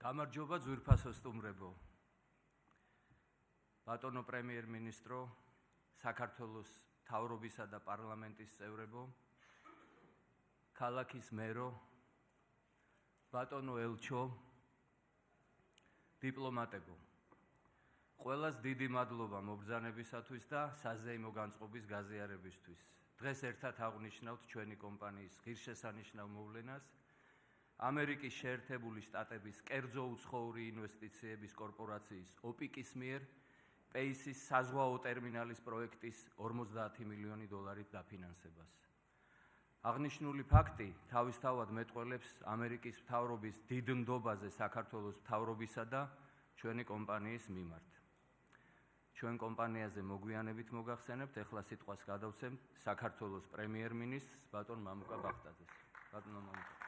გამარჯობა ძვირფასო სტუმრებო. ბატონო პრემიერ-მინისტრო, საქართველოს მთავრობისა და პარლამენტის წევრებო, ქალაქის მერო, ბატონო ელჩო, დიპლომატებო. ყველას დიდი მადლობა მობრძანებისათვის და საზეიმო განწყობის გაზიარებისთვის. დღეს ერთად აღვნიშნავთ ჩვენი კომპანიის ღირსშესანიშნავ მოვლენას, ამერიკის შეერთებული შტატების კერძო უცხოური ინვესტიციების კორპორაციის OPIC-ის მიერ პეისის საზღვაო ტერმინალის პროექტის 50 მილიონი დოლარით დაფინანსებას. აღნიშნული ფაქტი თავისთავად მეტყველებს ამერიკის მთავრობის დიდ ნდობაზე საქართველოს მთავრობისა და ჩვენი კომპანიის მიმართ. ჩვენ კომპანიაზე მოგვიანებით მოგახსენებთ, ეხლა სიტყვას გადავცემთ საქართველოს პრემიერ-მინისტრს ბატონ მამუკა ბახტაძეს. ბატონო მამუკა.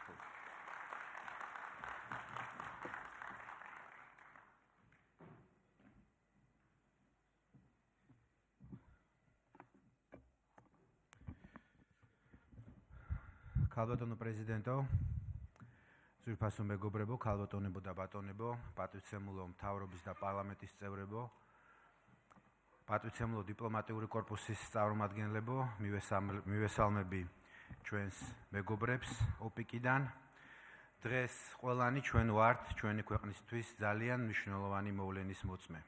ქალბატონო პრეზიდენტო, ძვირფასო მეგობრებო, ქალბატონებო და ბატონებო, პატივცემულო მთავრობის და პარლამენტის წევრებო, პატივცემულო დიპლომატიური კორპუსის წარმომადგენლებო, მივესალმები ჩვენს მეგობრებს OPIC-დან. დღეს ყველანი ჩვენ ვართ ჩვენი ქვეყნისთვის ძალიან მნიშვნელოვანი მოვლენის მოწმე.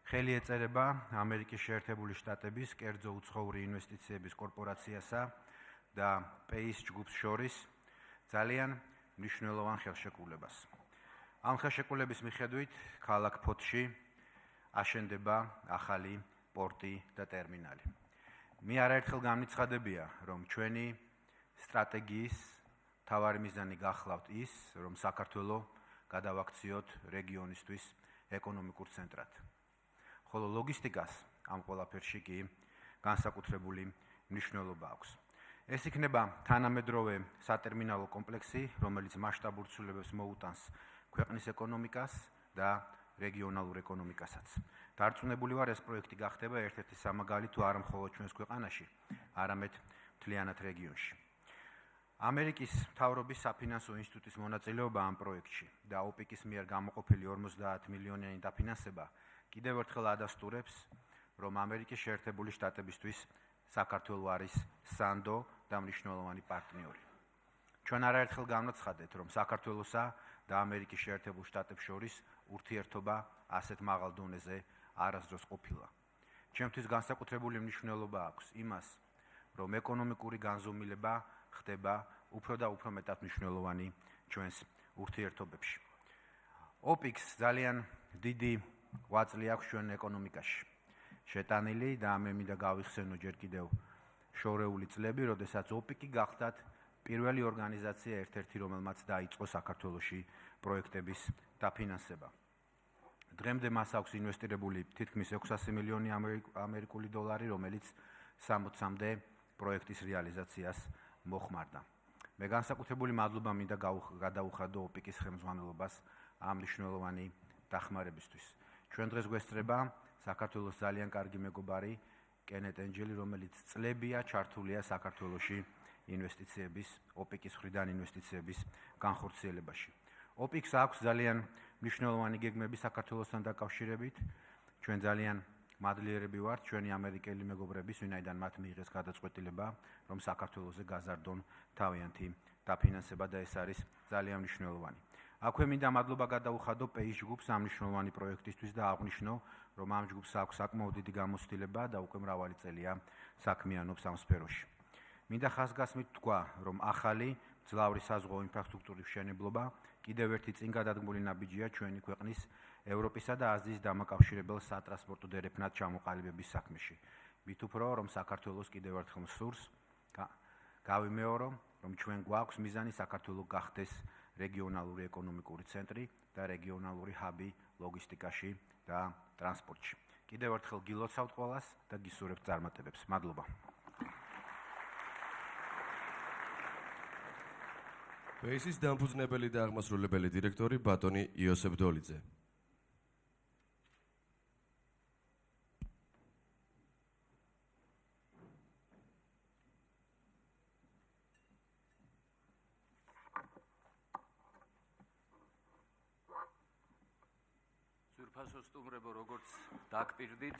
ხელი ეწერება ამერიკის შეერთებული შტატების კერძო უცხოური ინვესტიციების კორპორაციასა და პეის ჯგუფს შორის ძალიან მნიშვნელოვან ხელშეკრულებას. ამ ხელშეკრულების მიხედვით ქალაქ ფოთში აშენდება ახალი პორტი და ტერმინალი. მე არაერთხელ გამნიცხადებია, რომ ჩვენი სტრატეგიის მთავარი მიზანი გახლავთ ის, რომ საქართველოს გადავაქციოთ რეგიონისთვის ეკონომიკურ ცენტრად. ხოლო ლოგისტიკას ამ ყველაფერში კი განსაკუთრებული მნიშვნელობა აქვს. ეს იქნება თანამედროვე სატერმინალო კომპლექსი, რომელიც მასშტაბურ ცვლილებებს მოუტანს ქვეყნის ეკონომიკას და რეგიონალურ ეკონომიკასაც. დარწმუნებული ვარ, ეს პროექტი გახდება ერთ-ერთი სამაგალითო არა მხოლოდ ჩვენს ქვეყანაში, არამედ მთლიანად რეგიონში. ამერიკის მთავრობის საფინანსო ინსტიტუტის მონაწილეობა ამ პროექტში და OPIC-ის მიერ გამოყოფილი 50 მილიონიანი დაფინანსება კიდევ ერთხელ ადასტურებს, რომ ამერიკის შეერთებული შტატებისთვის საქართველო არის სანდო და მნიშვნელოვანი პარტნიორი. ჩვენ არაერთხელ გამნაცხადეთ, რომ საქართველოსა და ამერიკის შეერთებულ შტატებს შორის ურთიერთობა ასეთ მაღალ დონეზე არასდროს ყოფილა. ჩემთვის განსაკუთრებული მნიშვნელობა აქვს იმას, რომ ეკონომიკური განზომილება ხდება უფრო და უფრო მეტად მნიშვნელოვანი ჩვენს ურთიერთობებში. OPIC-ს ძალიან დიდი ღვაწლი აქვს ჩვენ ეკონომიკაში. შეტანილი და მე მინდა გავიხსენო ჯერ კიდევ შორეული წლები, როდესაც OPIC-ი გახდათ პირველი ორგანიზაცია ერთ-ერთი, რომელმაც დაიწყო საქართველოში პროექტების დაფინანსება. დღემდე მას აქვს ინვესტირებული თითქმის 600 მილიონი ამერიკული დოლარი, რომელიც 60-მდე პროექტის რეალიზაციას მოხმარდა. მე განსაკუთრებული მადლობა მინდა გადაუხადო OPIC-ის ხელმძღვანელობას ამ მნიშვნელოვანი დახმარებისთვის. ჩვენ დღეს გვესწრება საქართველოს ძალიან კარგი მეგობარი კენეტ ენჯელი, რომელიც წლებია ჩართულია საქართველოში ინვესტიციების, OPIC-ის მხრიდან ინვესტიციების განხორციელებაში. OPIC-ს აქვს ძალიან მნიშვნელოვანი გეგმები საქართველოსთან დაკავშირებით. ჩვენ ძალიან მადლიერები ვართ ჩვენი ამერიკელი მეგობრების, ვინაიდან მათ მიიღეს გადაწყვეტილება, რომ საქართველოზე გაზარდონ თავიანთი დაფინანსება და ეს არის ძალიან მნიშვნელოვანი. აქვე მინდა მადლობა გადაუხადო პეის ჯგუფს ამ მნიშვნელოვანი პროექტისთვის და აღვნიშნო, რომ ამ ჯგუფს აქვს საკმაოდ დიდი გამოცდილება და უკვე მრავალი წელია საქმიანობს ამ სფეროში. მინდა ხაზგასმით თქვა, რომ ახალი მძლავრი საზღვაო ინფრასტრუქტურის მშენებლობა კიდევ ერთი წინ გადადგმული ნაბიჯია ჩვენი ქვეყნის ევროპისა და აზიის დამაკავშირებელ სატრანსპორტო დერეფნად ჩამოყალიბების საქმეში. მით უფრო, რომ საქართველოს კიდევ ერთხელ მსურს გავიმეორო, რომ ჩვენ გვაქვს მიზანი საქართველო გახდეს რეგიონალური ეკონომიკური ცენტრი და რეგიონალური ჰაბი ლოგისტიკაში და ტრანსპორტში. კიდევ ერთხელ გილოცავთ ყველას და გისურვებთ წარმატებებს. მადლობა. პეისის დამფუძნებელი და აღმასრულებელი დირექტორი ბატონი იოსებ დოლიძე. უფასო სტუმრებო, როგორც დაგპირდით,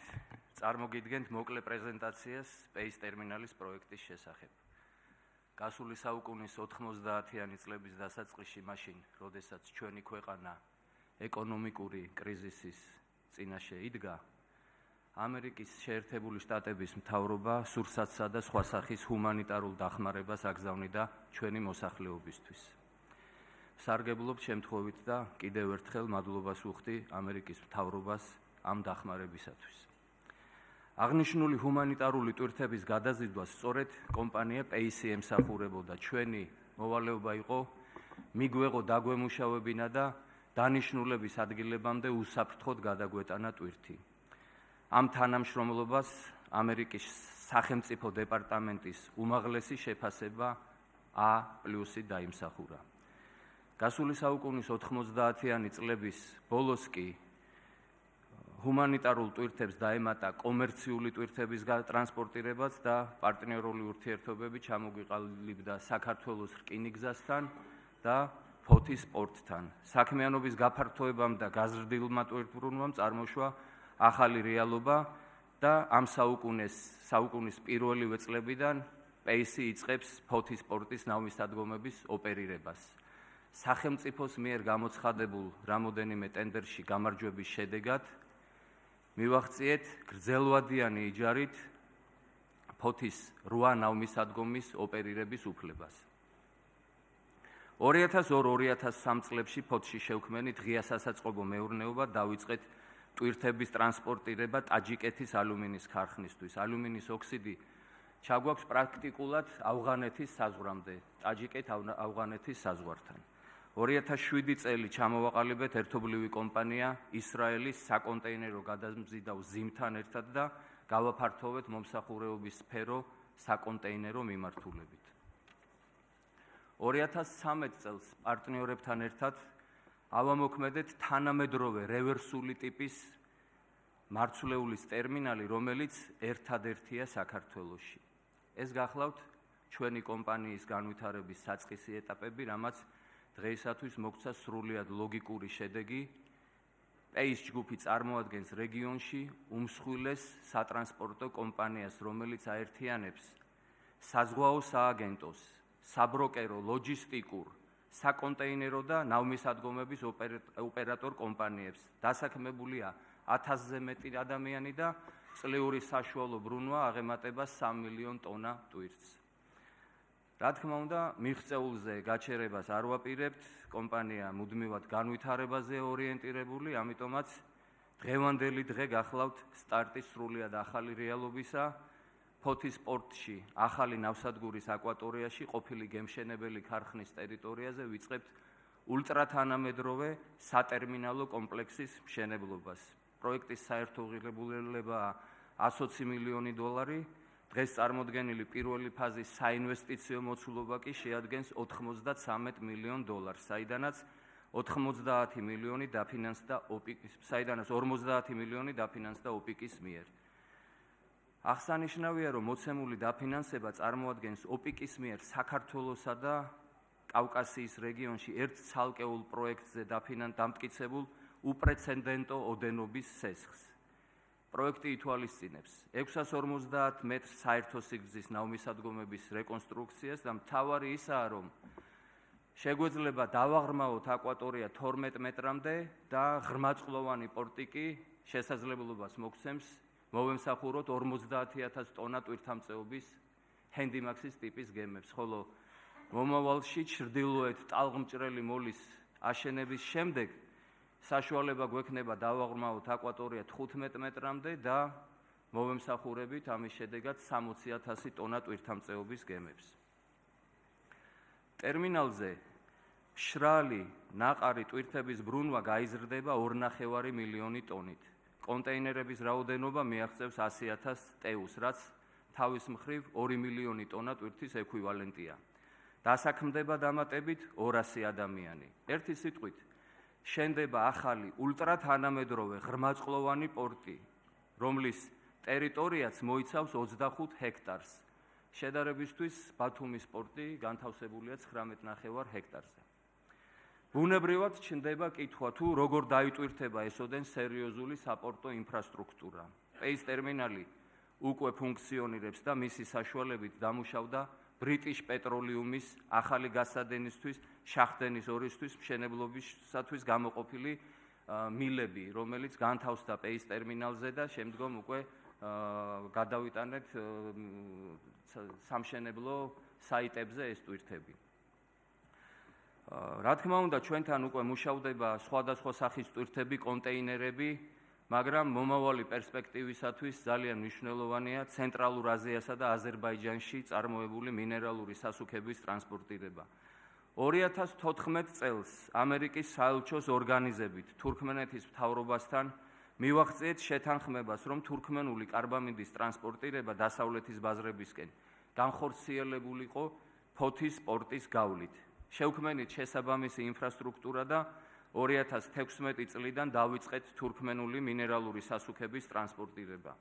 წარმოგიდგენთ მოკლე პრეზენტაციას Space ტერმინალის პროექტის შესახებ. გასული საუკუნის 90-იანი წლების დასაწყისში, მაშინ, როდესაც ჩვენი ქვეყანა ეკონომიკური კრიზისის წინაშე იდგა, ამერიკის შეერთებული შტატების მთავრობა სურსათსა და სხვა სახის ჰუმანიტარულ დახმარებას აგზავნიდა ჩვენი მოსახლეობისთვის. სარგებლობთ შემთხვევით და კიდევ ერთხელ მადლობას ვუხდი ამერიკის მთავრობას ამ დახმარებისათვის. აღნიშნული ჰუმანიტარული ტვირთების გადაზიდვას სწორედ კომპანია Pace ემსახურებოდა. ჩვენი მოვალეობა იყო მიგვეღო დაგვემუშავებინა და დანიშნულების ადგილებამდე უსაფრთხოდ გადაგვეტანა ტვირთი. ამ თანამშრომლობას ამერიკის სახელმწიფო დეპარტამენტის უმაღლესი შეფასება A+ დაიმსახურა. გასული საუკუნის 90-იანი წლების ბოლოს კი ჰუმანიტარულ ტვირთებს დაემატა კომერციული ტვირთების ტრანსპორტირებაც და პარტნიორული ურთიერთობები ჩამოგვიყალიბდა საქართველოს რკინიგზასთან და ფოთის პორტთან. საქმიანობის გაფართოებამ და გაზრდილმა ტვირთბრუნვამ წარმოშვა ახალი რეალობა და ამ საუკუნის პირველივე წლებიდან Pace იწყებს ფოთის პორტის ნავმისადგომების ოპერირებას. სახელმწიფოს მიერ გამოცხადებულ რამოდენიმე ტენდერში გამარჯვების შედეგად მივაღწიეთ გრძელვადიანი იჯარით ფოთის 8 ნავმისადგომის ოპერირების უფლებას. 2002-2003 წლებში ფოთში შევქმნით ღია სასაწყობო მეურნეობა, დავიწყეთ ტვირთების ტრანსპორტირება ტაჯიკეთის ალუმინის ქარხნისთვის. ალუმინის ოქსიდი ჩაგვაქვს პრაქტიკულად ავღანეთის საზღვრამდე, ტაჯიკეთ-ავღანეთის საზღვართან. 2007 წელი ჩამოვაყალიბეთ ერთობლივი კომპანია ისრაელის საკონტეინერო გადამზიდავ ზიმთან ერთად და გავაფართოვეთ მომსახურეობის სფერო საკონტეინერო მიმართულებით. 2013 წელს პარტნიორებთან ერთად ავამოქმედეთ თანამედროვე რევერსული ტიპის მარცვლეულის ტერმინალი, რომელიც ერთადერთია საქართველოში. ეს გახლავთ ჩვენი კომპანიის განვითარების საწყისი ეტაპები, რამაც დღეისათვის მოგვცა სრულიად ლოგიკური შედეგი. Pace ჯგუფი წარმოადგენს რეგიონში უმსხვილეს სატრანსპორტო კომპანიას, რომელიც აერთიანებს საზღვაო სააგენტოს, საბროკერო, ლოჯისტიკურ, საკონტეინერო და ნავმისადგომების ოპერატორ კომპანიებს. დასაქმებულია 1000-ზე მეტი ადამიანი და წლიური საშუალო ბრუნვა აღემატება 3 მილიონ ტონა ტვირთს. რა თქმა უნდა, მიღწეულზე გაჩერებას არ ვაპირებთ, კომპანია მუდმივად განვითარებაზე ორიენტირებული, ამიტომაც დღევანდელი დღე გახლავთ სტარტის სრულიად ახალი რეალობისა. ფოთის პორტში, ახალი ნავსადგურის აკვატორიაში, ყოფილი გემშენებელი ქარხნის ტერიტორიაზე ვიწყებთ ულტრათანამედროვე სატერმინალო კომპლექსის მშენებლობას. პროექტის საერთო ღირებულებაა 120 მილიონი დოლარი. დღეს წარმოდგენილი პირველი ფაზის საინვესტიციო მოცულობა კი შეადგენს 93 მილიონ დოლარს, საიდანაც 50 მილიონი დაფინანსდა ოპიკის მიერ. აღსანიშნავია, რომ მოცემული დაფინანსება წარმოადგენს ოპიკის მიერ საქართველოსა და კავკასიის რეგიონში ერთ ცალკეულ პროექტზე დამტკიცებულ უპრეცედენტო ოდენობის სესხს. პროექტი ითვალისწინებს 650 მეტრ საერთო სიგრძის ნავმისადგომების რეკონსტრუქციას და მთავარი ისაა, რომ შეგვეძლება დავაღრმავოთ აკვატორია 12 მეტრამდე და ღრმაწყლოვანი პორტი კი შესაძლებლობას მოგცემს მოვემსახუროთ 50,000 ტონა ტვირთამწეობის ჰენდიმაქსის ტიპის გემებს, ხოლო მომავალში ჩრდილოეთ ტალღმჭრელი მოლის აშენების შემდეგ საშუალება გვექნება დავაღრმავოთ აკვატორია 15 მეტრამდე და მოვემსახურებით ამის შედეგად 60,000 ტონა ტვირთამწეობის გემებს. ტერმინალზე მშრალი ნაყარი ტვირთების ბრუნვა გაიზრდება 2,5 მილიონი ტონით. კონტეინერების რაოდენობა მიაღწევს 100,000 TEU-ს, რაც თავის მხრივ 2 მილიონი ტონა ტვირთის ექვივალენტია. დასაქმდება დამატებით 200 ადამიანი. ერთი სიტყვით, შენდება ახალი ულტრათანამედროვე ღრმაწყლოვანი პორტი, რომლის ტერიტორიაც მოიცავს 25 ჰექტარს. შედარებისთვის ბათუმის პორტი განთავსებულია 19,5 ჰექტარზე. ბუნებრივად ჩნდება კითხვა თუ როგორ დაიტვირთება ესოდენ სერიოზული საპორტო ინფრასტრუქტურა. პეის ტერმინალი უკვე ფუნქციონირებს და მისი საშუალებით დამუშავდა ბრიტიშ პეტროლიუმის ახალი გასადენისთვის, შახტენის ორისთვის მშენებლობისათვის გამოყოფილი მილები, რომელიც განთავსდა პეის ტერმინალზე და შემდგომ უკვე გადავიტანეთ სამშენებლო საიტებზე ეს ტვირთები. რა თქმა უნდა, ჩვენთან უკვე მუშავდება სხვადასხვა სახის ტვირთები, კონტეინერები, მაგრამ მომავალი პერსპექტივისათვის ძალიან მნიშვნელოვანია ცენტრალურ აზიასა და აზერბაიჯანში წარმოებული მინერალური სასუქების ტრანსპორტირება. 2014 წელს ამერიკის საელჩოს ორგანიზებით თურქმენეთის მთავრობასთან მივახციეთ შეთანხმებას, რომ თურქმენული კარბამიდის ტრანსპორტირება დასავლეთის ბაზრებისკენ განხორციელებულიყო ფოთის პორტის გავლით. შევქმნით შესაბამისი ინფრასტრუქტურა და 2016 წლიდან დავიწყეთ თურქმენული მინერალური სასუქების ტრანსპორტირება.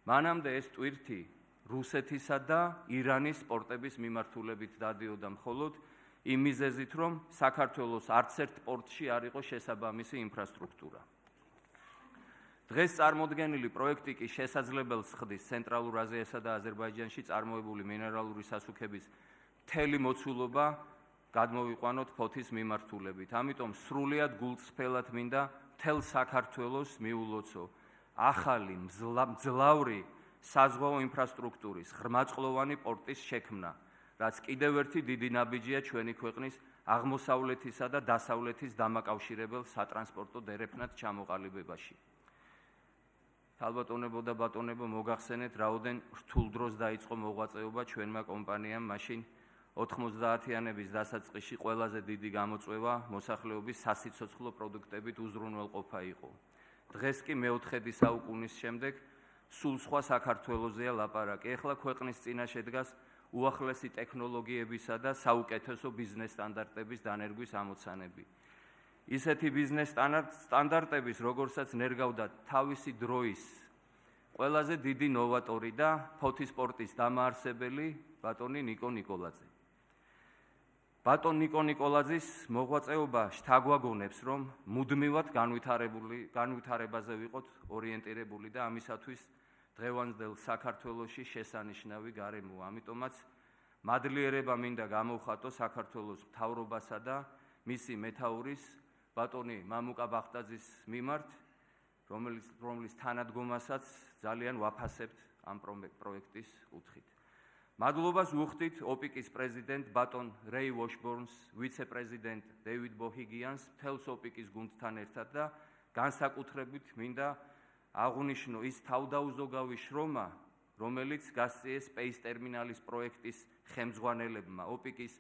მანამდე ეს ტვირთი რუსეთისა და ირანის პორტების მიმართულებით დადიოდა მხოლოდ იმ მიზეზით, რომ საქართველოს არც ერთ პორტში არ იყო შესაბამისი ინფრასტრუქტურა. დღეს წარმოდგენილი პროექტი კი შესაძლებელს ხდის ცენტრალურ აზიასა და აზერბაიჯანში წარმოებული მინერალური სასუქების მთელი მოცულობა გადმოვიყვანოთ ფოთის მიმართულებით. ამიტომ სრულიად გულწრფელად მინდა მთელ საქართველოს მიულოცო ახალი მძლავრი საზღვაო ინფრასტრუქტურის ღრმაწყლოვანი პორტის შექმნა, რაც კიდევ ერთი დიდი ნაბიჯია ჩვენი ქვეყნის აღმოსავლეთისა და დასავლეთის დამაკავშირებელ სატრანსპორტო დერეფნად ჩამოყალიბებაში. ქალბატონებო და ბატონებო, მოგახსენეთ, რაოდენ რთულ დროს დაიწყო მოღვაწეობა ჩვენმა კომპანიამ მაშინ 90-იანების დასაწყისში ყველაზე დიდი გამოწვევა მოსახლეობის სასიცოცხლო პროდუქტებით უზრუნველყოფა იყო. დღეს კი მეოთხედი საუკუნის შემდეგ სულ სხვა საქართველოსია ლაპარაკი. ეხლა ქვეყნის წინაშე დგას უახლესი ტექნოლოგიებისა და საუკეთესო ბიზნეს სტანდარტების დანერგვის ამოცანები. ისეთი ბიზნეს სტანდარტების, როგორცაც ნერგავდა თავისი დროის ყველაზე დიდი ნოვატორი და ფოთის პორტის დამაარსებელი ბატონი ნიკო ნიკოლაძე. ბატონ ნიკო ნიკოლაძის მოღვაწეობა შთაგვაგონებს, რომ მუდმივად განვითარებაზე ვიყოთ ორიენტირებული და ამისათვის დღევანდელ საქართველოში შესანიშნავი გარემოა. ამიტომაც მადლიერება მინდა გამოვხატო საქართველოს მთავრობასა და მისი მეთაურის ბატონი მამუკა ბახტაძის მიმართ, რომლის თანადგომასაც ძალიან ვაფასებთ ამ პროექტის კუთხით. მადლობას ვუხდით ოპიკის პრეზიდენტ ბატონ რეი ვოშბორნს, ვიცე-პრეზიდენტ დევიდ ბოჰიგიანს, მთელს ოპიკის გუნდთან ერთად და განსაკუთრებით მინდა აღვნიშნო ის თავდაუზოგავი შრომა, რომელიც გასწიეს პეის ტერმინალის პროექტის ხელმძღვანელებმა, ოპიკის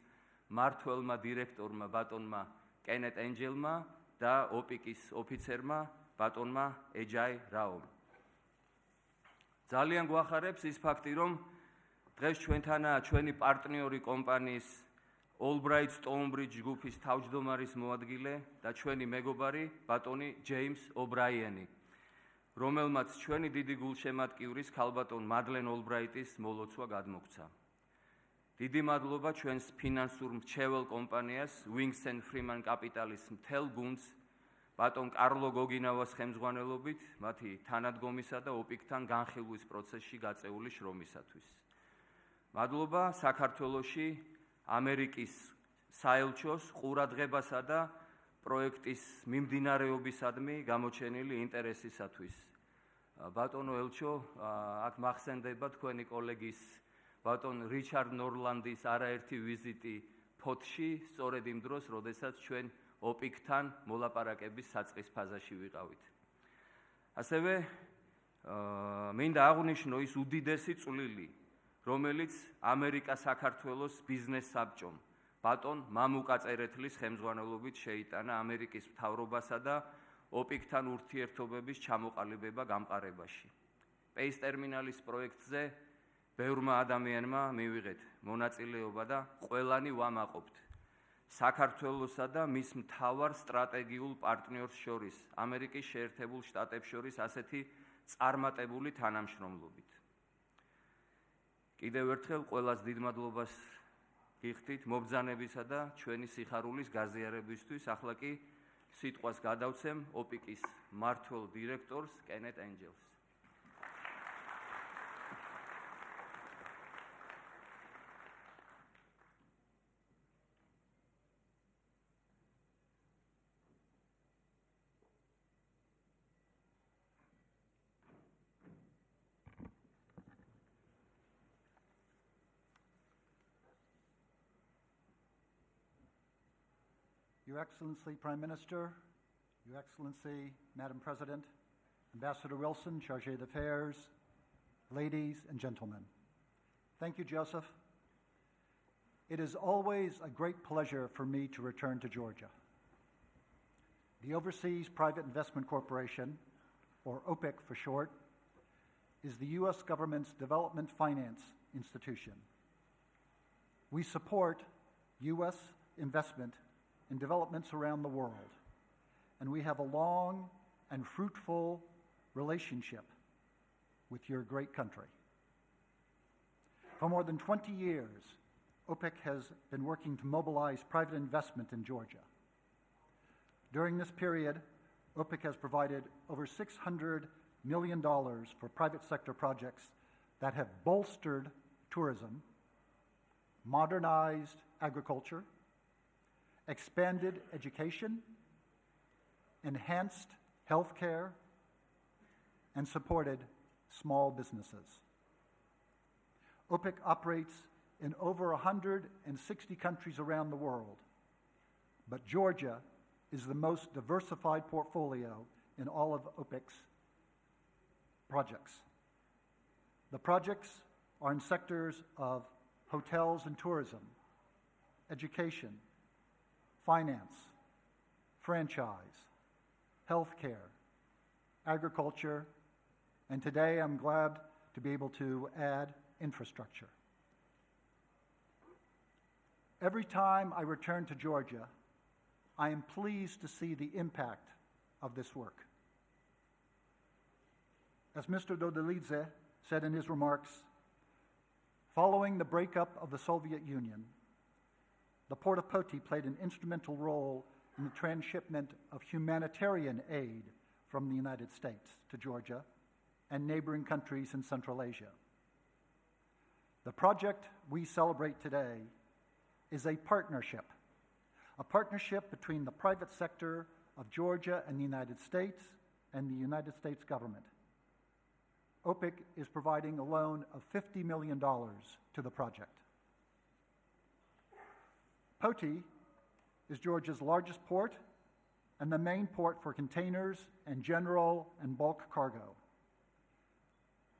მმართველმა დირექტორმა ბატონმა კენეტ ენჯელმა და ოპიკის ოფიცერმა ბატონმა ეჯაი რაომ. ძალიან გვახარებს ის ფაქტი, რომ დღეს ჩვენთანაა ჩვენი პარტნიორი კომპანიის Albright Stonebridge ჯგუფის თავმჯდომარის მოადგილე და ჩვენი მეგობარი ბატონი ჯეიმს ობრაიენი, რომელმაც ჩვენი დიდი გულშემატკივრის ქალბატონ მადლენ ოლბრაიტის მოლოცვა გადმოგცა. დიდი მადლობა ჩვენს ფინანსურ მრჩეველ კომპანიას Wings and Freeman Capital-ის მთელ გუნდს ბატონ კარლო გოგინავას ხელმძღვანელობით მათი თანადგომისა და ოპიკთან განხილვის პროცესში გაწეული შრომისათვის. მადლობა საქართველოში ამერიკის საელჩოს ყურადღებასა და პროექტის მიმდინარეობისადმი გამოჩენილი ინტერესისათვის. ბატონო ელჩო, აქ მახსენდება თქვენი კოლეგის ბატონ რიჩარდ ნორლანდის არაერთი ვიზიტი ფოთში, სწორედ იმ დროს, როდესაც ჩვენ ოპიკთან მოლაპარაკების საწყის ფაზაში ვიყავით. ასევე მინდა აღვნიშნო ის უდიდესი წვლილი, რომელიც ამერიკა საქართველოს ბიზნეს საბჭომ ბატონ მამუკა წერეთლის ხელმძღვანელობით შეიტანა ამერიკის მთავრობასა და ოპიკთან ურთიერთობების ჩამოყალიბება გამყარებაში. პეის ტერმინალის პროექტზე ბევრმა ადამიანმა მივიღეთ მონაწილეობა და ყველანი ვამაყობთ საქართველოსა და მის მთავარ სტრატეგიულ პარტნიორს შორის, ამერიკის შეერთებულ შტატებს შორის ასეთი წარმატებული თანამშრომლობით. კიდევ ერთხელ ყველას დიდ მადლობას გიხდით მობრძანებისა და ჩვენი სიხარულის გაზიარებისთვის. ახლა კი სიტყვას გადავცემ ოპიკის მმართველ დირექტორს კენეტ ენჯელს. Your Excellency, Prime Minister, Your Excellency, Madam President, Ambassador Wilson, Chargé d'Affaires, ladies and gentlemen. Thank you, Joseph. It is always a great pleasure for me to return to Georgia. The Overseas Private Investment Corporation, or OPIC for short, is the U.S. government's development finance institution. We support U.S. investment in developments around the world, and we have a long and fruitful relationship with your great country. For more than 20 years, OPIC has been working to mobilize private investment in Georgia. During this period, OPIC has provided over $600 million for private sector projects that have bolstered tourism, modernized agriculture, expanded education, enhanced healthcare, and supported small businesses. OPIC operates in over 160 countries around the world, but Georgia is the most diversified portfolio in all of OPIC's projects. The projects are in sectors of hotels and tourism, education, finance, franchise, healthcare, agriculture, and today I'm glad to be able to add infrastructure. Every time I return to Georgia, I am pleased to see the impact of this work. As Mr. Dodilidze said in his remarks, following the breakup of the Soviet Union, the Port of Poti played an instrumental role in the transshipment of humanitarian aid from the United States to Georgia and neighboring countries in Central Asia. The project we celebrate today is a partnership between the private sector of Georgia and the United States and the United States government. OPIC is providing a loan of $50 million to the project. Poti is Georgia's largest port and the main port for containers and general and bulk cargo.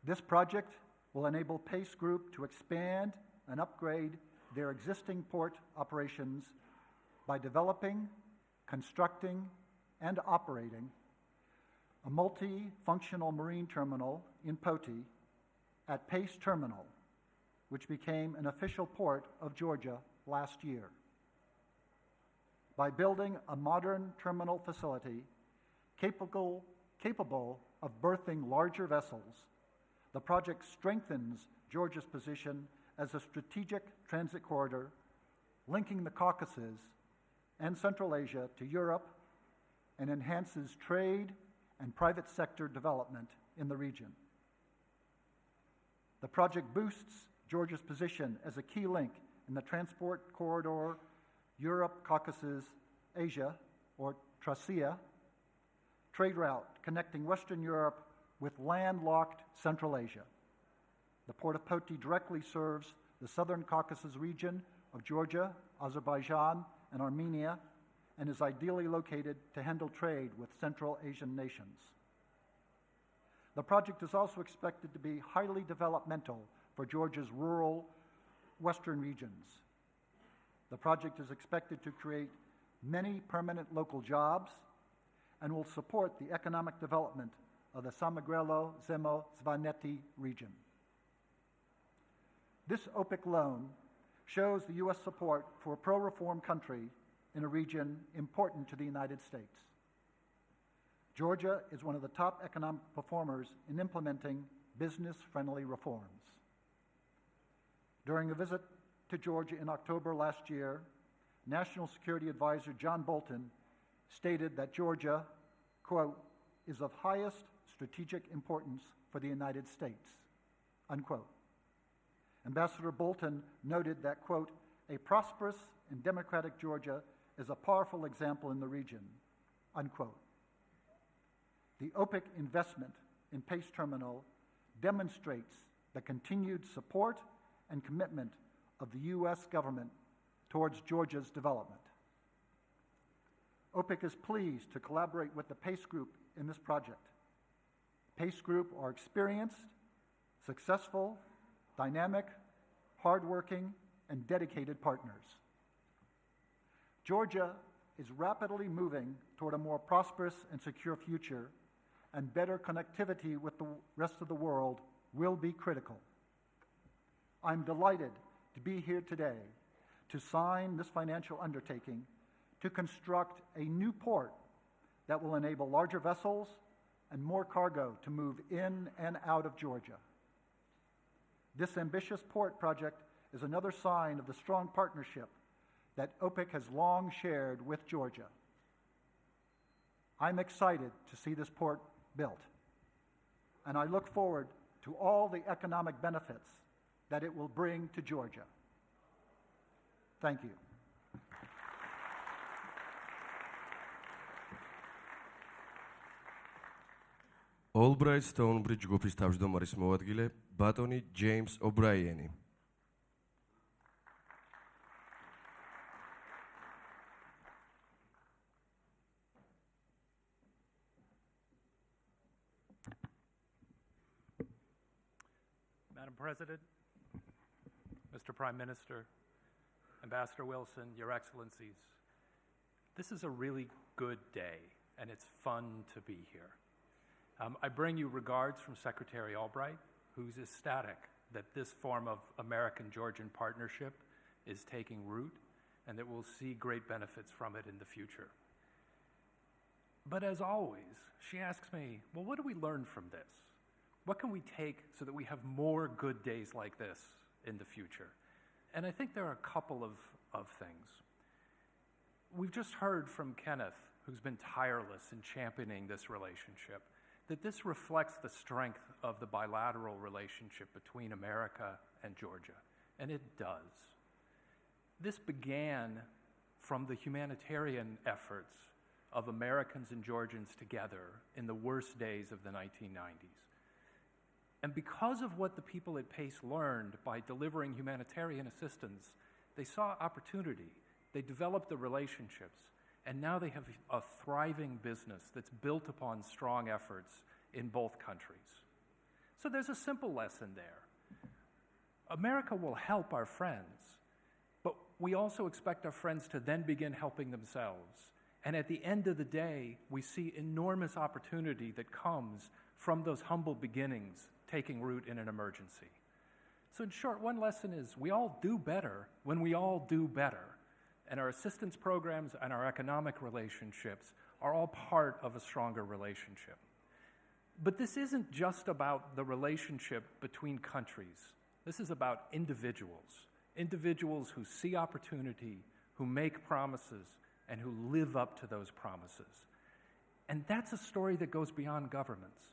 This project will enable Pace Group to expand and upgrade their existing port operations by developing, constructing, and operating a multi-functional marine terminal in Poti at Pace Terminal, which became an official port of Georgia last year. By building a modern terminal facility capable of berthing larger vessels, the project strengthens Georgia's position as a strategic transit corridor linking the Caucasus and Central Asia to Europe and enhances trade and private sector development in the region. The project boosts Georgia's position as a key link in the transport corridor Europe, Caucasus, Asia, or TRASIA, trade route connecting Western Europe with landlocked Central Asia. The Port of Poti directly serves the Southern Caucasus region of Georgia, Azerbaijan, and Armenia, and is ideally located to handle trade with Central Asian nations. The project is also expected to be highly developmental for Georgia's rural western regions. The project is expected to create many permanent local jobs and will support the economic development of the Samegrelo, Zemo, Zvaneti region. This OPIC loan shows the U.S. support for a pro-reform country in a region important to the United States. Georgia is one of the top economic performers in implementing business-friendly reforms. During a visit to Georgia in October last year, National Security Advisor John Bolton stated that Georgia, quote, is of highest strategic importance for the United States, unquote. Ambassador Bolton noted that, quote, a prosperous and democratic Georgia is a powerful example in the region, unquote. The OPIC investment in Pace Terminal demonstrates the continued support and commitment of the U.S. government towards Georgia's development. OPIC is pleased to collaborate with the PACE Group in this project. PACE Group are experienced, successful, dynamic, hardworking, and dedicated partners. Georgia is rapidly moving toward a more prosperous and secure future, and better connectivity with the rest of the world will be critical. I'm delighted to be here today to sign this financial undertaking to construct a new port that will enable larger vessels and more cargo to move in and out of Georgia. This ambitious port project is another sign of the strong partnership that OPIC has long shared with Georgia. I'm excited to see this port built, and I look forward to all the economic benefits that it will bring to Georgia. Thank you. Albright Stonebridge ჯგუფის თავმჯდომარის მოადგილე ბატონი ჯეიმს ობრაიენი. Madam President, Mr. Prime Minister, Ambassador Wilson, Your Excellencies, this is a really good day, and it's fun to be here. I bring you regards from Secretary Albright, who's ecstatic that this form of American-Georgian partnership is taking root and that we'll see great benefits from it in the future. But as always, she asks me, well, what do we learn from this? What can we take so that we have more good days like this in the future? And I think there are a couple of things. We've just heard from Kenneth, who's been tireless in championing this relationship, that this reflects the strength of the bilateral relationship between America and Georgia, and it does. This began from the humanitarian efforts of Americans and Georgians together in the worst days of the 1990s. And because of what the people at PACE learned by delivering humanitarian assistance, they saw opportunity, they developed the relationships, and now they have a thriving business that's built upon strong efforts in both countries. So there's a simple lesson there. America will help our friends, but we also expect our friends to then begin helping themselves. And at the end of the day, we see enormous opportunity that comes from those humble beginnings taking root in an emergency. So in short, one lesson is we all do better when we all do better. And our assistance programs and our economic relationships are all part of a stronger relationship. But this isn't just about the relationship between countries. This is about individuals who see opportunity, who make promises, and who live up to those promises. And that's a story that goes beyond governments.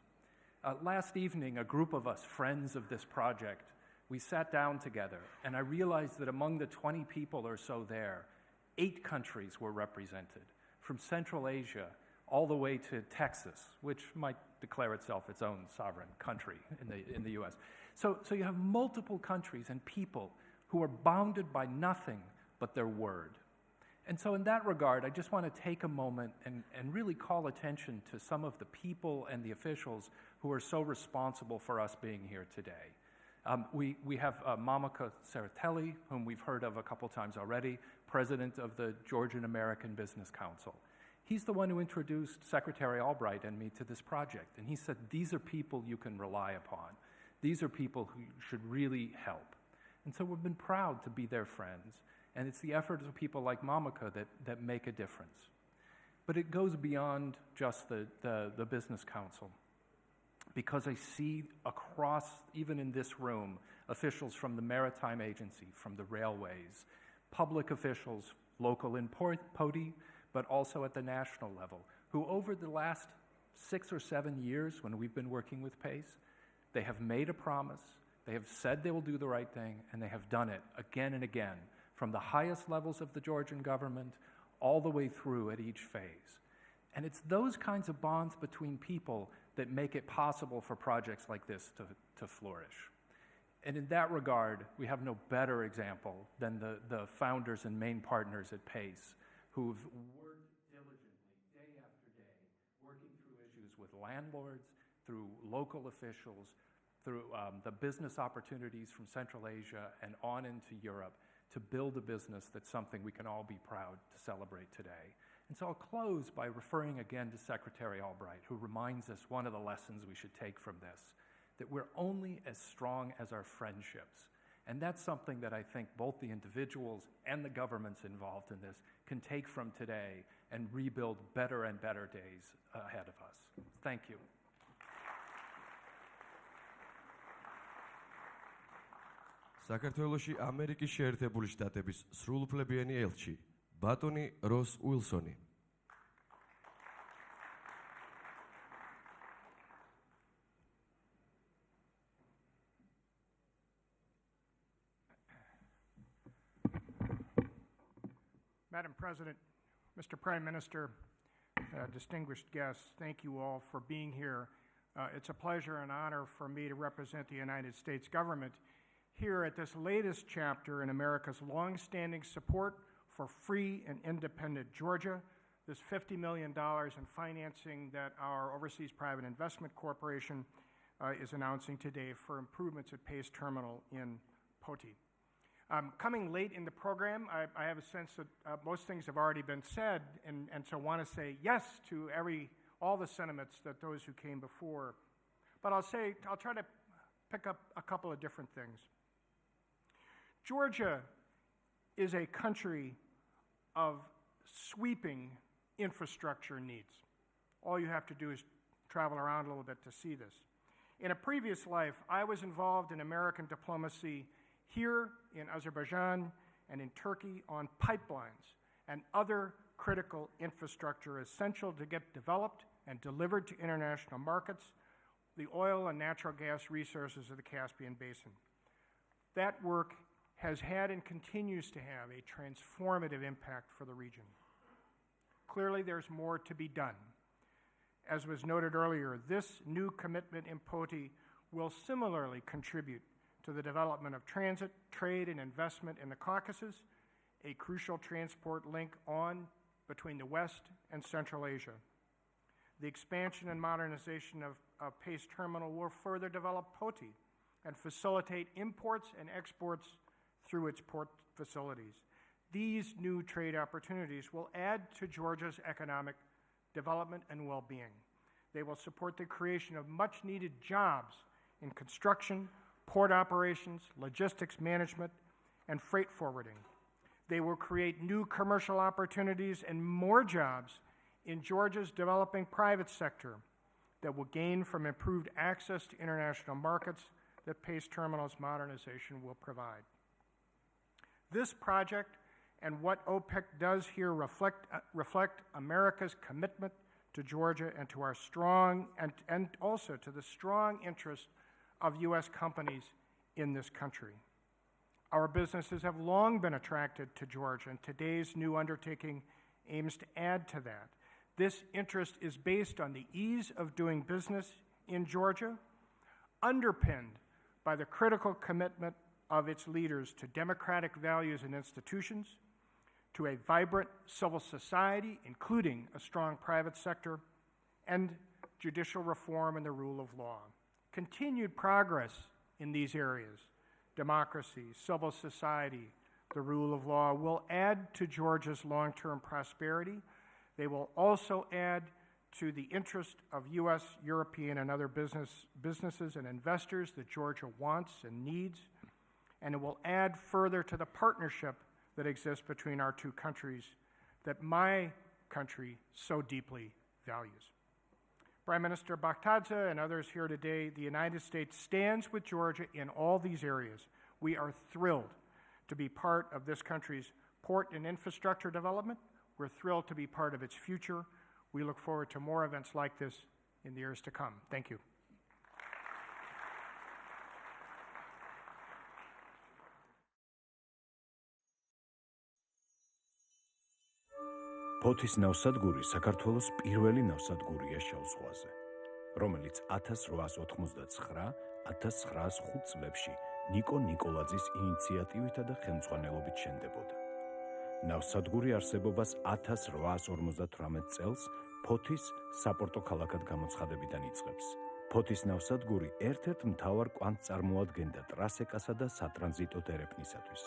Last evening, a group of us, friends of this project, we sat down together, and I realized that among the 20 people or so there, 8 countries were represented, from Central Asia all the way to Texas, which might declare itself its own sovereign country in the U.S. So you have multiple countries and people who are bounded by nothing but their word. And so in that regard, I just want to take a moment and really call attention to some of the people and the officials who are so responsible for us being here today. We have Mamaka Tsereteli, whom we've heard of a couple times already, president of the Georgian American Business Council. He's the one who introduced Secretary Albright and me to this project. And he said, these are people you can rely upon. These are people who should really help. And so we've been proud to be their friends. And it's the efforts of people like Mamaka that make a difference. But it goes beyond just the Business Council. because I see across, even in this room, officials from the Maritime Agency, from the railways, public officials, local in Poti, but also at the national level, who over the last 6 or 7 years when we've been working with PACE, they have made a promise, they have said they will do the right thing, and they have done it again and again, from the highest levels of the Georgian government all the way through at each phase. And it's those kinds of bonds between people that make it possible for projects like this to flourish. And in that regard, we have no better example than the founders and main partners at PACE, who've worked diligently day after day, working through issues with landlords, through local officials, through the business opportunities from Central Asia and on into Europe to build a business that's something we can all be proud to celebrate today. And so I'll close by referring again to Secretary Albright, who reminds us one of the lessons we should take from this, that we're only as strong as our friendships. And that's something that I think both the individuals and the governments involved in this can take from today and rebuild better and better days ahead of us. Thank you. საქართველოში ამერიკის შეერთებული შტატების სრულუფლებიანი ელჩი ბატონი როს უილსონი. Madam President, Mr. Prime Minister, distinguished guests, thank you all for being here. It's a pleasure and honor for me to represent the United States government here at this latest chapter in America's longstanding support for free and independent Georgia, this $50 million in financing that our Overseas Private Investment Corporation is announcing today for improvements at Pace Terminal in Poti. Coming late in the program, I have a sense that most things have already been said, and so want to say yes to all the sentiments that those who came before. But I'll try to pick up a couple of different things. Georgia is a country of sweeping infrastructure needs. All you have to do is travel around a little bit to see this. In a previous life, I was involved in American diplomacy here in Azerbaijan and in Turkey on pipelines and other critical infrastructure essential to get developed and delivered to international markets, the oil and natural gas resources of the Caspian Basin. That work has had and continues to have a transformative impact for the region. Clearly, there's more to be done. As was noted earlier, this new commitment in Poti will similarly contribute to the development of transit, trade, and investment in the Caucasus, a crucial transport link on between the West and Central Asia. The expansion and modernization of Pace Terminal will further develop Poti and facilitate imports and exports through its port facilities. These new trade opportunities will add to Georgia's economic development and well-being. They will support the creation of much-needed jobs in construction, port operations, logistics management, and freight forwarding. They will create new commercial opportunities and more jobs in Georgia's developing private sector that will gain from improved access to international markets that Pace Terminal's modernization will provide. This project and what OPEC does here reflect America's commitment to Georgia and to our strong and also to the strong interest of U.S. companies in this country. Our businesses have long been attracted to Georgia, and today's new undertaking aims to add to that. This interest is based on the ease of doing business in Georgia, underpinned by the critical commitment of its leaders to democratic values and institutions, to a vibrant civil society, including a strong private sector, and judicial reform and the rule of law. Continued progress in these areas, democracy, civil society, the rule of law, will add to Georgia's long-term prosperity. They will also add to the interest of U.S., European, and other businesses and investors that Georgia wants and needs, and it will add further to the partnership that exists between our two countries that my country so deeply values. Prime Minister Bakhtadze and others here today, the United States stands with Georgia in all these areas. We are thrilled to be part of this country's port and infrastructure development. We're thrilled to be part of its future. We look forward to more events like this in the years to come. Thank you. ფოთის ნავსადგური საქართველოს პირველი ნავსადგურია შავ ზღვაზე, რომელიც 1899-1905 წლებში ნიკო ნიკოლაძის ინიციატივითა და ხელმძღვანელობით შენდებოდა. ნავსადგური არსებობას 1858 წელს ფოთის საპორტო ქალაქად გამოცხადებიდან იწყებს. ფოთის ნავსადგური ერთ-ერთ მთავარ კვანძს წარმოადგენდა ტრასეკასა და სატრანზიტო დერეფნისათვის,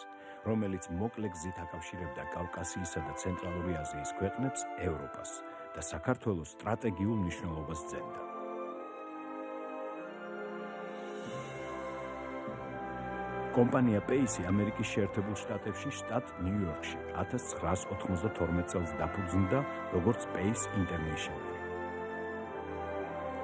რომელიც მოკლე გზით აკავშირებდა კავკასიისა და ცენტრალური აზიის ქვეყნებს ევროპას და საქართველოს სტრატეგიულ მნიშვნელობას ძენდა. კომპანია პეისი ამერიკის შეერთებულ შტატებში შტატ ნიუ-იორკში 1992 წელს დაფუძნდა როგორც პეის ინტერნეიშნალი.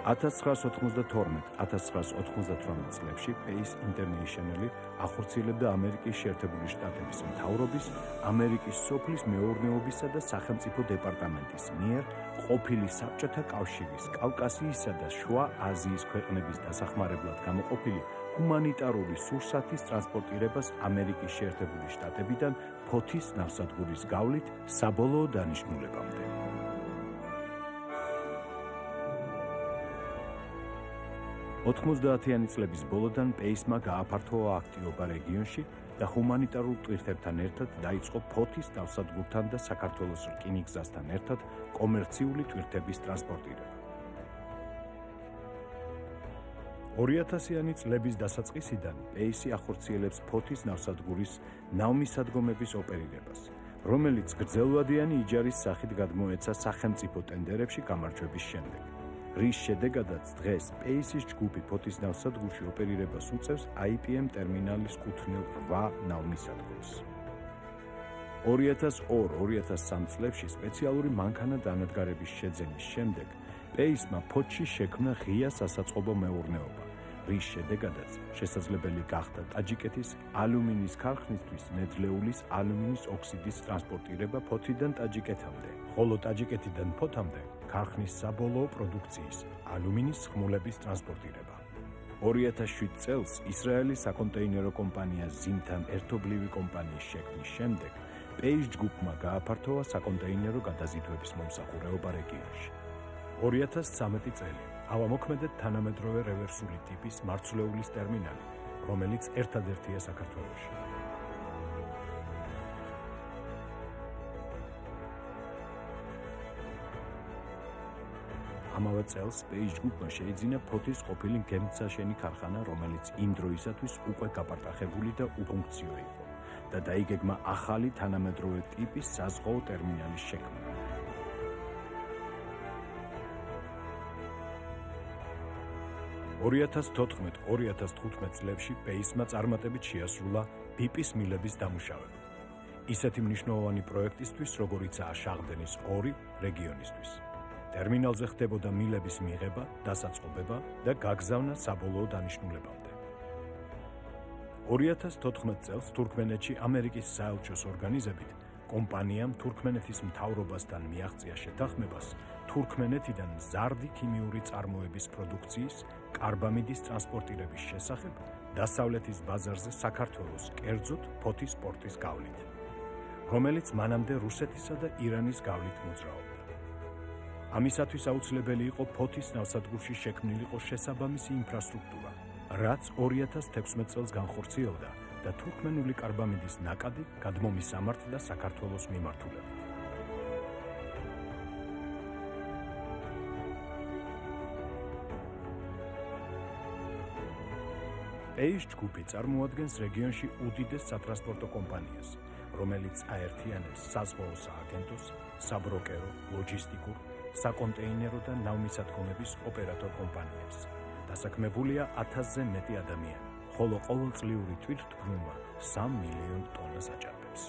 1992-1998 წლებში პეის ინტერნეიშნალი ახორციელებდა ამერიკის შეერთებული შტატების მთავრობის, ამერიკის სოფლის მეურნეობისა და სახელმწიფო დეპარტამენტის მიერ ყოფილი საბჭოთა კავშირის, კავკასიისა და შუა აზიის ქვეყნების დასახმარებლად გამოყოფილი ჰუმანიტარული სურსათის ტრანსპორტირებას ამერიკის შეერთებული შტატებიდან ფოთის ნავსადგურის გავლით საბოლოო დანიშნულებამდე. 90-იანი წლების ბოლოდან პეისმა გააფართოვა აქტივობა რეგიონში და ჰუმანიტარულ ტვირთებთან ერთად დაიწყო ფოთის ნავსადგურთან და საქართველოს რკინიგზასთან ერთად კომერციული ტვირთების ტრანსპორტირება. 2000-იანი წლების დასაწყისიდან პეისი ახორციელებს ფოთის ნავსადგურის ნავმისადგომების ოპერირებას, რომელიც გრძელვადიანი იჯარის სახით გადმოეცა სახელმწიფო ტენდერებში გამარჯვების შემდეგ. რის შედეგადაც დღეს პეისის ჯგუფი ფოთის ნავსადგურში ოპერირებას უწევს IPM ტერმინალის კუთვნილ 8 ნავმისადგომს. 2002-2003 წლებში სპეციალური მანქანა დანადგარების შეძენის შემდეგ პეისმა ფოთში შექმნა ღია სასაწყობო მეურნეობა, რის შედეგადაც შესაძლებელი გახდა ტაჯიკეთის ალუმინის ქარხნისთვის ნედლეულის ალუმინის ოქსიდის ტრანსპორტირება ფოთიდან ტაჯიკეთამდე, ხოლო ტაჯიკეთიდან ფოთამდე ქარხნის საბოლოო პროდუქციის ალუმინის ხმულების ტრანსპორტირება. 2007 წელს ისრაელის საკონტეინერო კომპანია ზიმთან ერთობლივი კომპანიის შექმნის შემდეგ პეის ჯგუფმა გააფართოვა საკონტეინერო გადაზიდვების მომსახურება რეგიონში. 2013 წელი ავამოქმედეთ თანამედროვე რევერსული ტიპის მარცვლეულის ტერმინალი, რომელიც ერთადერთია საქართველოში. ამავე წელს პეის ჯგუფმა შეიძინა ფოთის ყოფილი გემთსაშენი ქარხანა, რომელიც იმ დროისათვის უკვე გაპარტახებული და უფუნქციო იყო და დაიგეგმა ახალი თანამედროვე ტიპის საზღვაო ტერმინალის შექმნა. 2014-2015 წლებში პეისმა წარმატებით შეასრულა ბიპის მილების დამუშავება. ისეთი მნიშვნელოვანი პროექტისთვის, როგორიცაა შაღდენის 2 რეგიონისთვის. ტერმინალზე ხდებოდა მილების მიღება, დასაწყობება და გაგზავნა საბოლოო დანიშნულებამდე. 2014 წელს თურქმენეთში ამერიკის საელჩოს ორგანიზებით კომპანიამ თურქმენეთის მთავრობასთან მიაღწია შეთანხმებას თურქმენეთიდან მზარდი ქიმიური წარმოების პროდუქციის კარბამიდის ტრანსპორტირების შესახებ დასავლეთის ბაზარზე საქართველოს, კერძოდ ფოთის პორტის გავლით, რომელიც მანამდე რუსეთისა და ირანის გავლით მოძრაობდა. ამისათვის აუცილებელი იყო ფოთის ნავსადგურში შექმნილიყო შესაბამისი ინფრასტრუქტურა, რაც 2016 წელს განხორციელდა და თურქმენული კარბამიდის ნაკადი გადმომისამართდა საქართველოს მიმართულებით. პეის ჯგუფი წარმოადგენს რეგიონში უდიდეს სატრანსპორტო კომპანიას, რომელიც აერთიანებს საზღვაო სააგენტოს, საბროკერო, ლოჯისტიკურ, საკონტეინერო და ნავმისადგომების ოპერატორ კომპანიებს. დასაქმებულია 1000-ზე მეტი ადამიანი, ხოლო ყოველწლიური თვითმფრინავა 3 მილიონ ტონას აჭარბებს.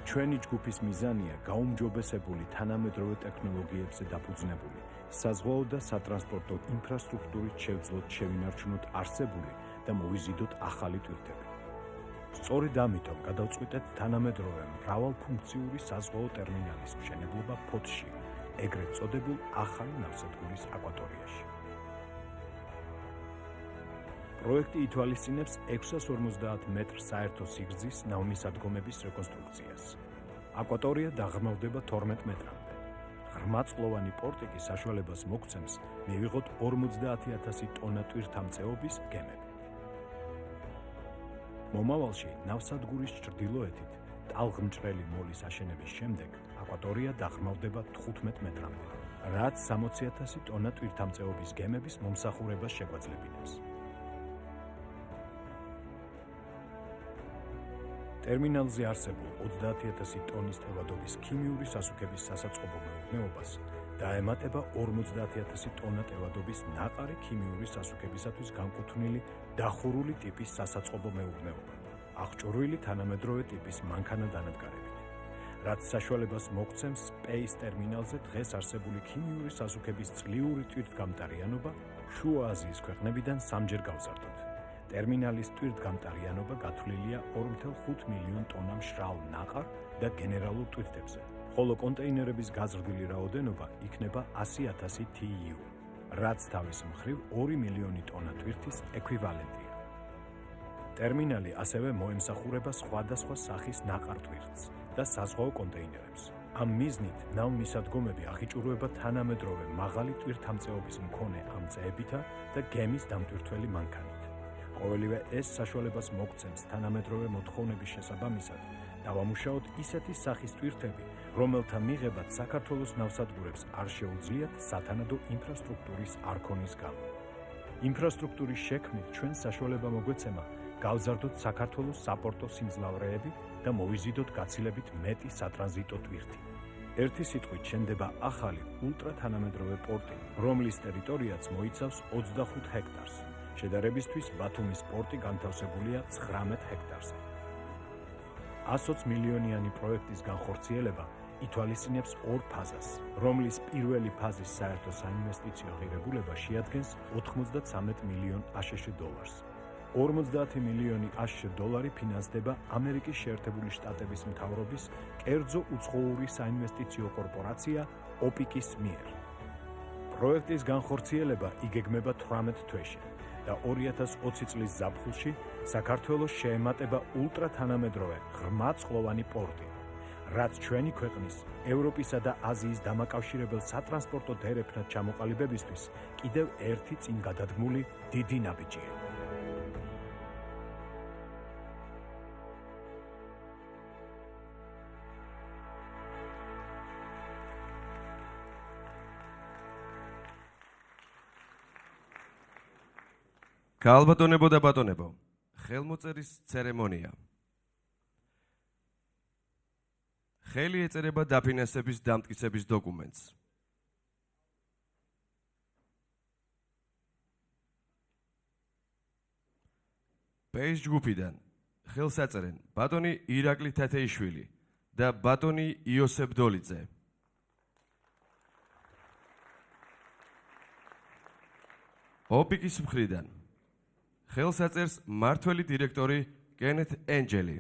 ჩვენი ჯგუფის მიზანია გაუმჯობესებული თანამედროვე ტექნოლოგიებზე დაფუძნებული საზღვაო და სატრანსპორტო ინფრასტრუქტურით შევძლოთ შევინარჩუნოთ არსებული და მოვიზიდოთ ახალი ტვირთები. სწორედ ამიტომ გადავწყვიტეთ თანამედროვე მრავალფუნქციური საზღვაო ტერმინალის მშენებლობა ფოთში, ეგრეთ წოდებულ ახალი ნავსადგურის აკვატორიაში. პროექტი ითვალისწინებს 650 მეტრ საერთო სიგრძის ნავმისადგომების რეკონსტრუქციას. აკვატორია დაღრმავდება 12 მეტრამდე. ღრმაწლოვანი პორტი კი საშუალებას მოგცემს მივიღოთ 50,000 ტონა ტვირთამწეობის გემები. მომავალში ნავსადგურის ჩრდილოეთით ტალღმჭრელი მოლის აშენების შემდეგ აკვატორია დაღრმავდება 15 მეტრამდე, რაც 60,000 ტონა ტვირთამწეობის გემების მომსახურებას შეგვაძლებინებს. ტერმინალზე არსებულ 30,000 ტონის ტევადობის ქიმიური სასუქების სასაწყობო მეურნეობას დაემატება 50,000 ტონა ტევადობის ნაყარი ქიმიური სასუქებისათვის განკუთვნილი დახურული ტიპის სასაწყობო მეურნეობა, აღჭურვილი თანამედროვე ტიპის მანქანა-დანადგარებით, რაც საშუალებას მოგცემს სპეის ტერმინალზე დღეს არსებული ქიმიური სასუქების წლიური ტვირთგამტარიანობა შუა აზიის ქვეყნებიდან 3-ჯერ გავზარდოთ. ტერმინალის ტვირთგამტარიანობა გათვლილია 2,5 მილიონ ტონა მშრალ ნაყარ და გენერალურ ტვირთებზე, ხოლო კონტეინერების გაზრდილი რაოდენობა იქნება 100,000 TEU, რაც თავის მხრივ 2 მილიონი ტონა ტვირთის ექვივალენტია. ტერმინალი ასევე მოემსახურება სხვადასხვა სახის ნაყარ ტვირთს და საზღვაო კონტეინერებს. ამ მიზნით ნავმისადგომები აღიჭურვება თანამედროვე მაღალი ტვირთამწეობის მქონე ამწეებითა და გემის დამტვირთველი მანქანით. ყოველივე ეს საშუალებას მოგცემს თანამედროვე მოთხოვნების შესაბამისად დავამუშაოთ ისეთი სახის ტვირთები, რომელთა მიღებაც საქართველოს ნავსადგურებს არ შეუძლიათ სათანადო ინფრასტრუქტურის არ ქონის გამო. ინფრასტრუქტურის შექმნით ჩვენ საშუალება მოგვეცემა გავზარდოთ საქართველოს საპორტო სიმძლავრეები და მოვიზიდოთ გაცილებით მეტი სატრანზიტო ტვირთი. ერთი სიტყვით შენდება ახალი ულტრათანამედროვე პორტი, რომლის ტერიტორიაც მოიცავს 25 ჰექტარს. შედარებისთვის ბათუმის პორტი განთავსებულია 19 ჰექტარზე. 120 მილიონიანი პროექტის განხორციელება ითვალისწინებს ორ ფაზას, რომლის პირველი ფაზის საერთო საინვესტიციო ღირებულება შეადგენს 93 მილიონ აშშ დოლარს. 50 მილიონი აშშ დოლარი ფინანსდება ამერიკის შეერთებული შტატების მთავრობის კერძო უცხოური საინვესტიციო კორპორაცია OPIC-ის მიერ. პროექტის განხორციელება იგეგმება 18 თვეში. და 2020 წლის ზაფხულში საქართველოს შეემატება ულტრათანამედროვე ღრმაწლოვანი პორტი, რაც ჩვენი ქვეყნის, ევროპისა და აზიის დამაკავშირებელ სატრანსპორტო დერეფნად ჩამოყალიბებისთვის კიდევ ერთი წინ გადადგმული დიდი ნაბიჯია. გაალბატონებო და ბატონებო, ხელმოწერის ცერემონია. ხელი ეწერება დაფინანსების დამტკიცების დოკუმენტს. პეის ჯგუფიდან ხელს აწერენ ბატონი ირაკლი თათეიშვილი და ბატონი იოსებ დოლიძე. OPIC-ის მხრიდან ხელს აწერს მმართველი დირექტორი კენეთ ენჯელი.